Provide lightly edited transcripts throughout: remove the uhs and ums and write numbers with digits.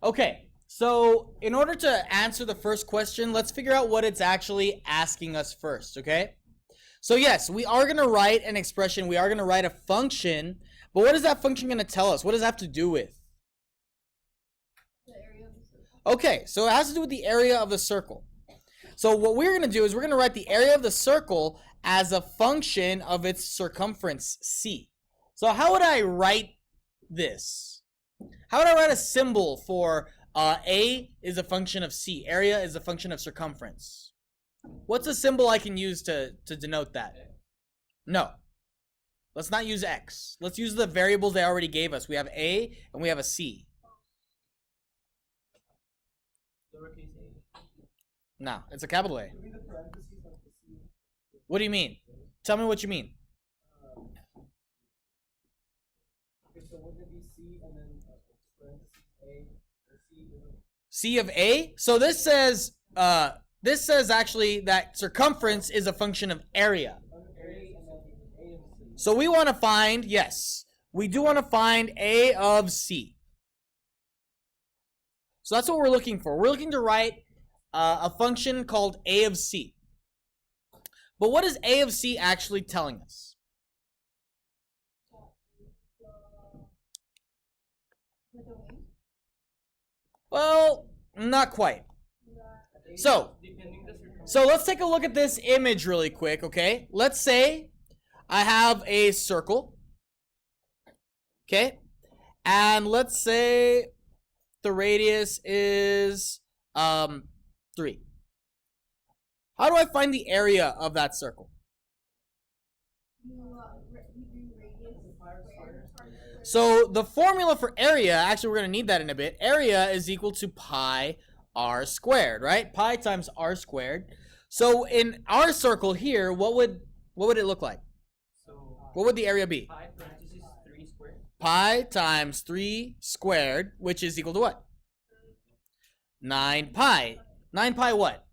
Okay, so in order to answer the first question, let's figure out what it's actually asking us first, okay? So yes, we are going to write an expression, we are going to write a function, but what is that function going to tell us? What does it have to do with? The area of the circle. Okay, so it has to do with the area of the circle. So what we're going to do is we're going to write the area of the circle as a function of its circumference, c. So how would I write this? How would I write a symbol for A is a function of C, area is a function of circumference? What's a symbol I can use to denote that? No. Let's not use X. Let's use the variables they already gave us. We have A and we have a C. Lowercase a. No, it's a capital A. What do you mean? Tell me what you mean. Okay, so would it be C and then parentheses A or C? C of A? So this says actually that circumference is a function of area. Area and then A of C. So we want to find, yes, we do want to find A of C. So that's what we're looking for. We're looking to write a function called A of C. But what is A of C actually telling us? Well, not quite. So let's take a look at this image really quick, okay? Let's say I have a circle, okay? And let's say the radius is 3. How do I find the area of that circle? So the formula for area, actually we're going to need that in a bit. Area is equal to pi r squared, right? Pi times r squared. So in our circle here, what would it look like? So What would the area be? pi parentheses 3 squared. Pi times 3 squared, which is equal to what? 9 pi. 9 pi what?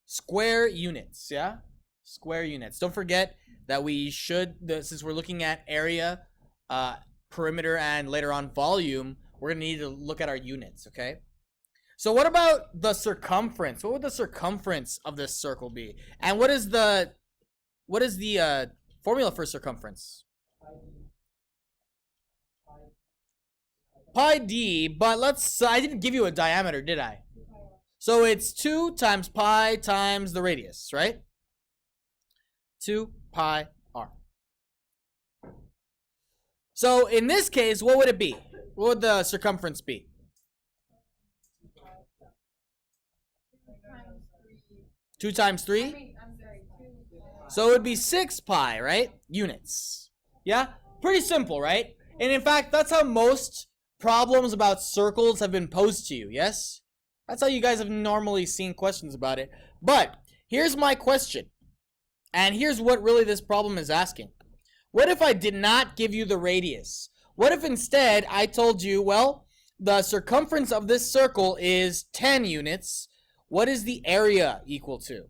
Square units, yeah? Square units. Don't forget that we should, since we're looking at area, perimeter, and later on volume, we're going to need to look at our units, okay? So what about the circumference? What would the circumference of this circle be? And what is the formula for circumference? Pi d, but I didn't give you a diameter, did I? So it's 2 times pi times the radius, right? 2 pi r. So in this case, what would it be? What would the circumference be? 2 times 3? So it would be 6 pi, right? Units. Yeah? Pretty simple, right? And in fact, that's how most problems about circles have been posed to you, yes? That's how you guys have normally seen questions about it. But here's my question. And here's what really this problem is asking. What if I did not give you the radius? What if instead I told you, well, the circumference of this circle is 10 units. What is the area equal to?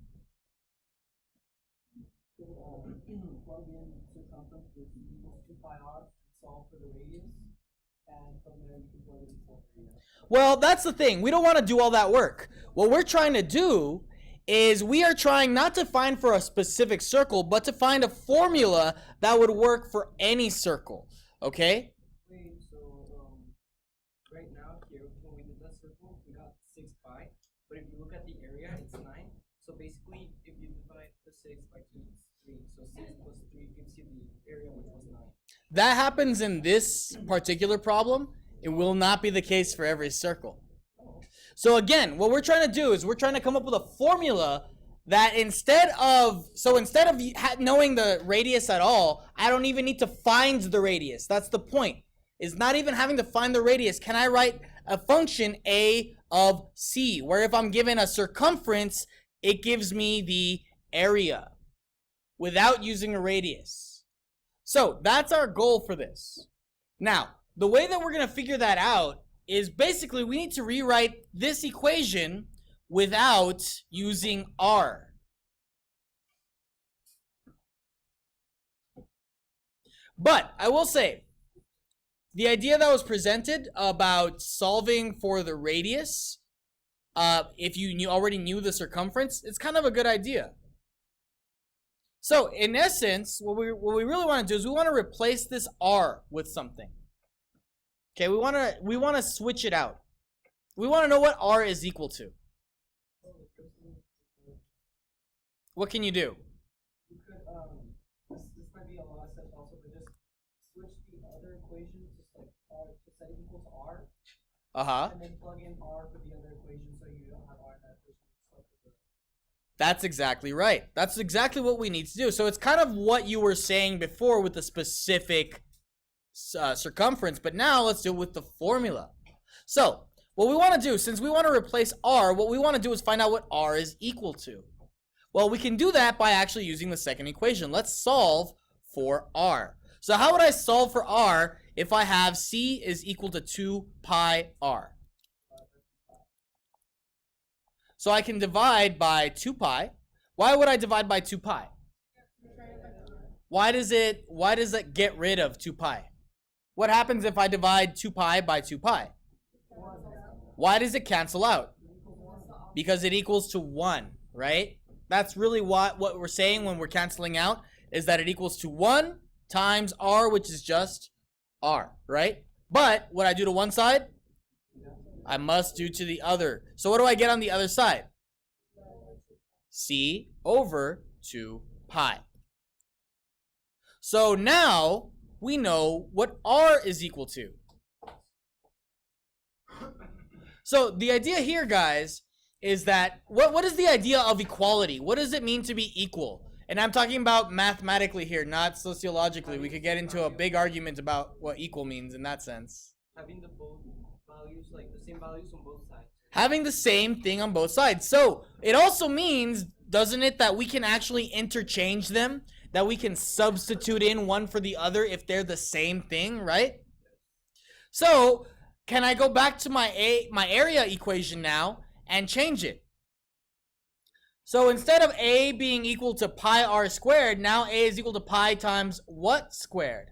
Plug in circumference with equals 2 pi r, solve for the radius, and from there you can plug in the area. Well, that's the thing. We don't want to do all that work. What we're trying to do is we are trying not to find for a specific circle, but to find a formula that would work for any circle. Okay? Wait, so right now here when we did that circle, we got 6 pi, but if you look at the area, it's 9. So basically, if you divide the 6 by 2, it's 3. So 6 plus 3 gives you the area, which was 9. That happens in this particular problem. It will not be the case for every circle. So again, what we're trying to do is we're trying to come up with a formula that instead of knowing the radius at all, I don't even need to find the radius. That's the point. Is not even having to find the radius. Can I write a function A of C, where if I'm given a circumference, it gives me the area without using a radius. So that's our goal for this. Now, the way that we're going to figure that out is basically we need to rewrite this equation without using r. But I will say, the idea that was presented about solving for the radius, if you already knew the circumference, it's kind of a good idea. So in essence, what we really want to do is we want to replace this r with something. Okay, we want to switch it out. We want to know what r is equal to. What can you do? You could this might be a lot of steps also, but just switch the other equation just like to set it equal to r, and then plug in r for the other equation so you don't have r in that equation. That's exactly right. That's exactly what we need to do. So it's kind of what you were saying before with the specific circumference, but now let's do it with the formula. So what we want to do, since we want to replace r, what we want to do is find out what r is equal to. Well, we can do that by actually using the second equation. Let's solve for r. So how would I solve for r if I have c is equal to 2 pi r? So I can divide by 2 pi. Why would I divide by 2 pi? Why does it get rid of 2 pi? What happens if I divide 2 pi by 2 pi? Why does it cancel out? Because it equals to 1, right? That's really what we're saying when we're canceling out, is that it equals to 1 times r, which is just r, right? But what I do to one side, I must do to the other. So what do I get on the other side? C over 2 pi. So now we know what r is equal to. So the idea here, guys, is that what is the idea of equality? What does it mean to be equal? And I'm talking about mathematically here, not sociologically. We could get into a big argument about what equal means in that sense. Having the both values, like the same values on both sides. Having the same thing on both sides. So it also means, doesn't it, that we can actually interchange them? That we can substitute in one for the other if they're the same thing, right? So can I go back to my area equation now and change it? So instead of a being equal to pi r squared, now a is equal to pi times what squared?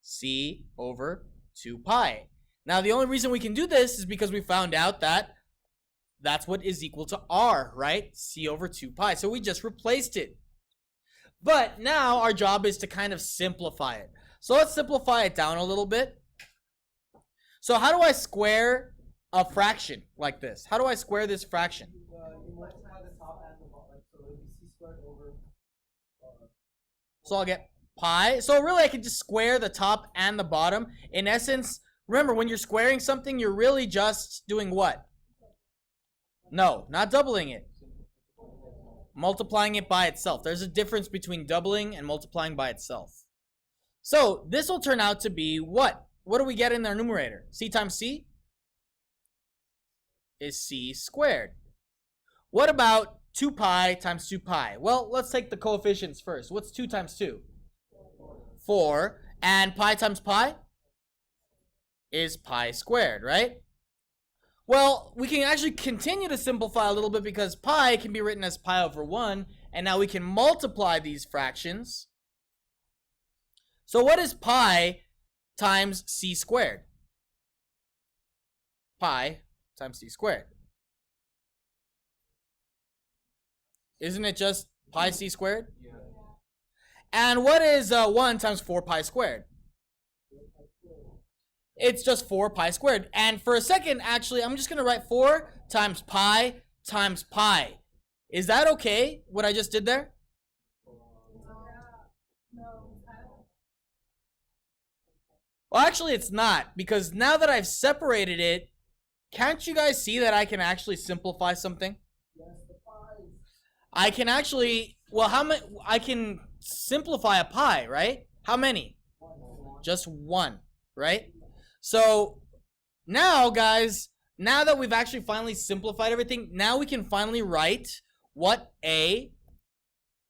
C over 2 pi. Now the only reason we can do this is because we found out that that's what is equal to r, right? C over 2 pi. So we just replaced it. But now our job is to kind of simplify it. So let's simplify it down a little bit. So how do I square a fraction like this? How do I square this fraction? You multiply the top and the bottom, so it'll be c squared over. So I'll get pi. So really I can just square the top and the bottom. In essence, remember when you're squaring something, you're really just doing what? No, not doubling it. Multiplying it by itself. There's a difference between doubling and multiplying by itself. So this will turn out to be what? What do we get in our numerator? C times c is c squared. What about 2 pi times 2 pi? Well, let's take the coefficients first. What's 2 times 2? 4. And pi times pi is pi squared, right? Well, we can actually continue to simplify a little bit because pi can be written as pi over 1. And now we can multiply these fractions. So what is pi times c squared? Pi times c squared. Isn't it just pi c squared? Yeah. And what is 1 times 4 pi squared? It's just 4 pi squared. And for a second, actually, I'm just going to write 4 times pi times pi. Is that okay, what I just did there? Well, actually, it's not. Because now that I've separated it, can't you guys see that I can actually simplify something? I can actually, well, how many? I can simplify a pi, right? How many? Just 1, right? So now, guys, now that we've actually finally simplified everything, now we can finally write what a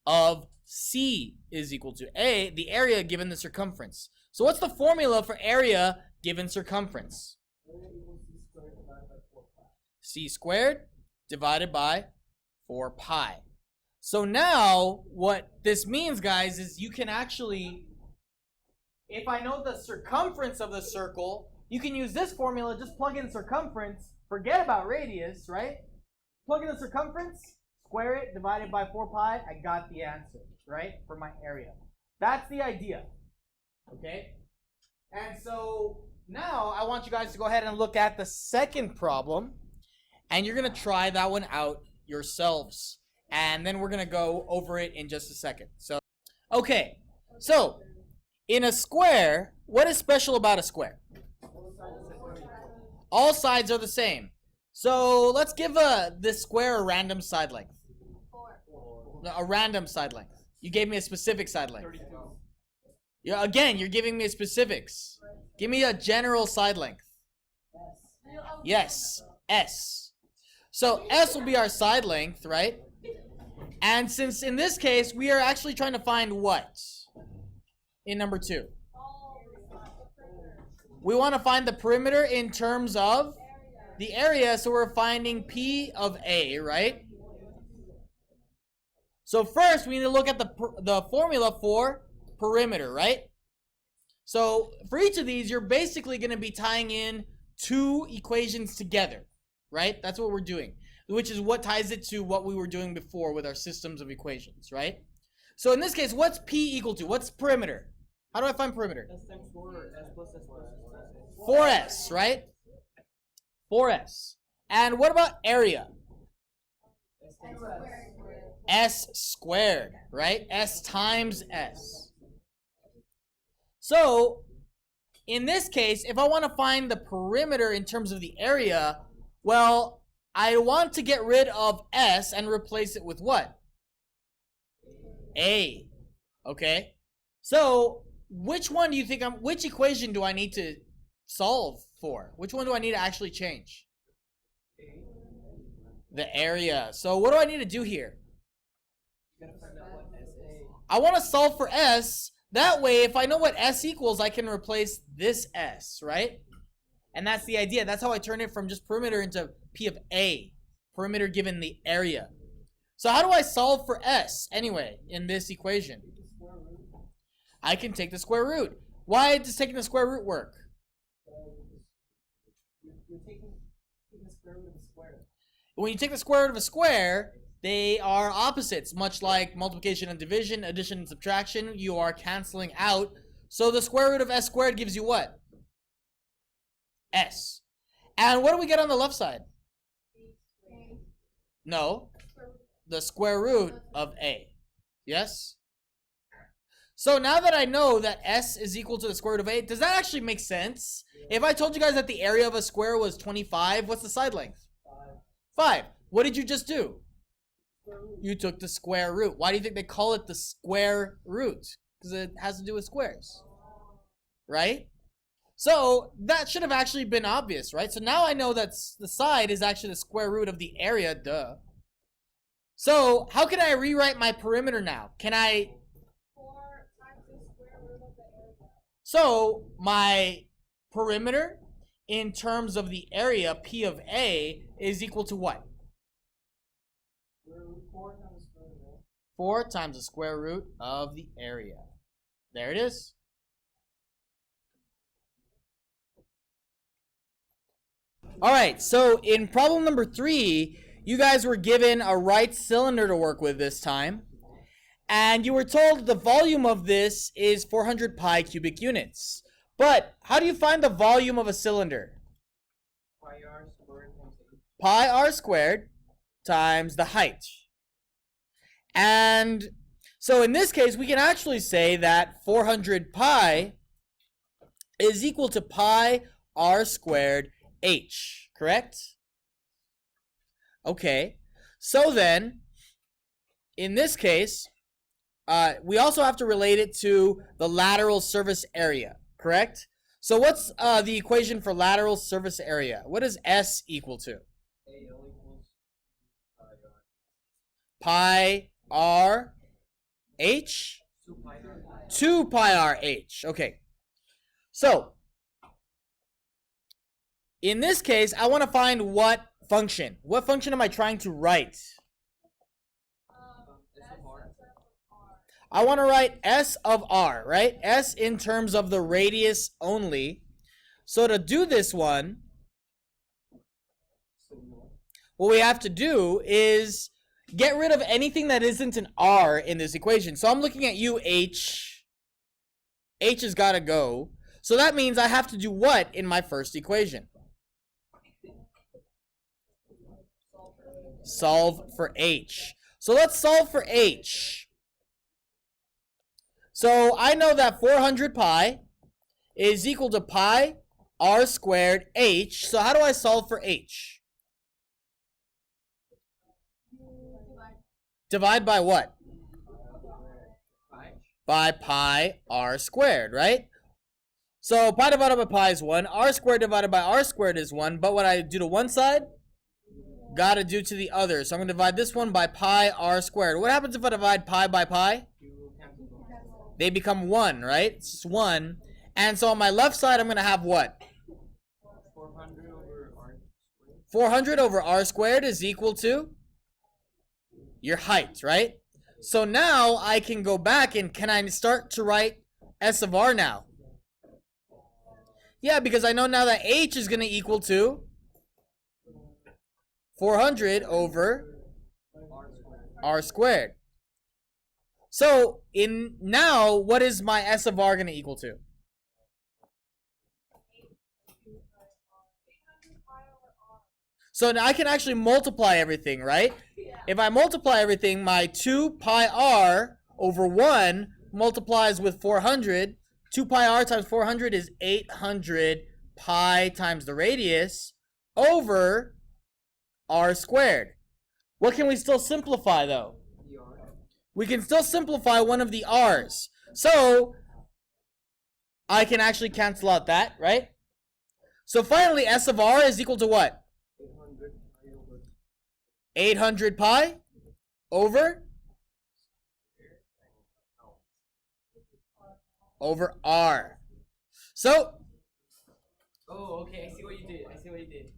of c is equal to. A, the area given the circumference. So what's the formula for area given circumference? C squared divided by 4 pi. So now what this means, guys, is you can actually if I know the circumference of the circle, you can use this formula, just plug in circumference, forget about radius, right? Plug in the circumference, square it, divide it by 4 pi, I got the answer, right, for my area. That's the idea, okay? And so now I want you guys to go ahead and look at the second problem, and you're going to try that one out yourselves. And then we're going to go over it in just a second. So, okay, so in a square, what is special about a square? All sides are the same. So let's give this square a random side length. 4. A random side length. You gave me a specific side length. Yeah, again, you're giving me specifics. Give me a general side length. Yes, S. So S will be our side length, right? And since in this case, we are actually trying to find what? In number 2. We want to find the perimeter in terms of the area, so we're finding P of A, right? So first, we need to look at the formula for perimeter, right? So for each of these, you're basically going to be tying in 2 equations together, right? That's what we're doing, which is what ties it to what we were doing before with our systems of equations, right? So in this case, what's P equal to? What's perimeter? How do I find perimeter? 4S, right? 4S. And what about area? S squared, right? S times S. So, in this case, if I want to find the perimeter in terms of the area, well, I want to get rid of S and replace it with what? A. Okay? So, which one do you think which equation do I need to solve for? Which one do I need to actually change? The area. So what do I need to do here? I want to solve for S. That way, if I know what S equals, I can replace this S, right? And that's the idea. That's how I turn it from just perimeter into P of A. Perimeter given the area. So how do I solve for S, anyway, in this equation? I can take the square root. Why does taking the square root work? You're taking the square root of a square. When you take the square root of a square, they are opposites, much like multiplication and division, addition and subtraction. You are canceling out. So the square root of S squared gives you what? S. And what do we get on the left side? No. The square root of A. Yes? So now that I know that S is equal to the square root of A, does that actually make sense? If I told you guys that the area of a square was 25, what's the side length? 5. What did you just do? You took the square root. Why do you think they call it the square root? Because it has to do with squares. Right? So that should have actually been obvious, right? So now I know that the side is actually the square root of the area, duh. So how can I rewrite my perimeter now? Can I... 4 times the square root of the area. So my perimeter in terms of the area, P of A, is equal to what? 4 times the square root of the area. There it is. Alright, so in problem number 3, you guys were given a right cylinder to work with this time. And you were told the volume of this is 400 pi cubic units. But how do you find the volume of a cylinder? Pi r squared times the height. And so in this case, we can actually say that 400 pi is equal to pi r squared h, correct? Okay, so then, in this case, we also have to relate it to the lateral surface area, correct? So what's the equation for lateral surface area? What is S equal to? Pi r h? 2 pi r h. Okay. So, in this case, I want to find what function. What function am I trying to write? I want to write S of R, right? S in terms of the radius only. So to do this one, what we have to do is get rid of anything that isn't an R in this equation. So I'm looking at you, H. H has got to go. So that means I have to do what in my first equation? Solve for H. So let's solve for H. So I know that 400 pi is equal to pi r squared H. So how do I solve for H? Divide by what? By pi r squared, right? So pi divided by pi is 1. R squared divided by r squared is 1. But what I do to one side, gotta do to the other. So I'm going to divide this one by pi r squared. What happens if I divide pi by pi? They become 1, right? It's just 1. And so on my left side, I'm going to have what? 400 over r squared is equal to your height, right? So now I can go back and can I start to write S of R now? Yeah, because I know now that H is going to equal to 400 over r squared. So in now, what is my S of R going to equal to? So now I can actually multiply everything, right? If I multiply everything, my 2 pi r over 1 multiplies with 400. 2 pi r times 400 is 800 pi times the radius over r squared. What can we still simplify, though? We can still simplify one of the r's. So I can actually cancel out that, right? So finally, S of R is equal to what? 800 pi over R. So, Oh, okay. I see what you did.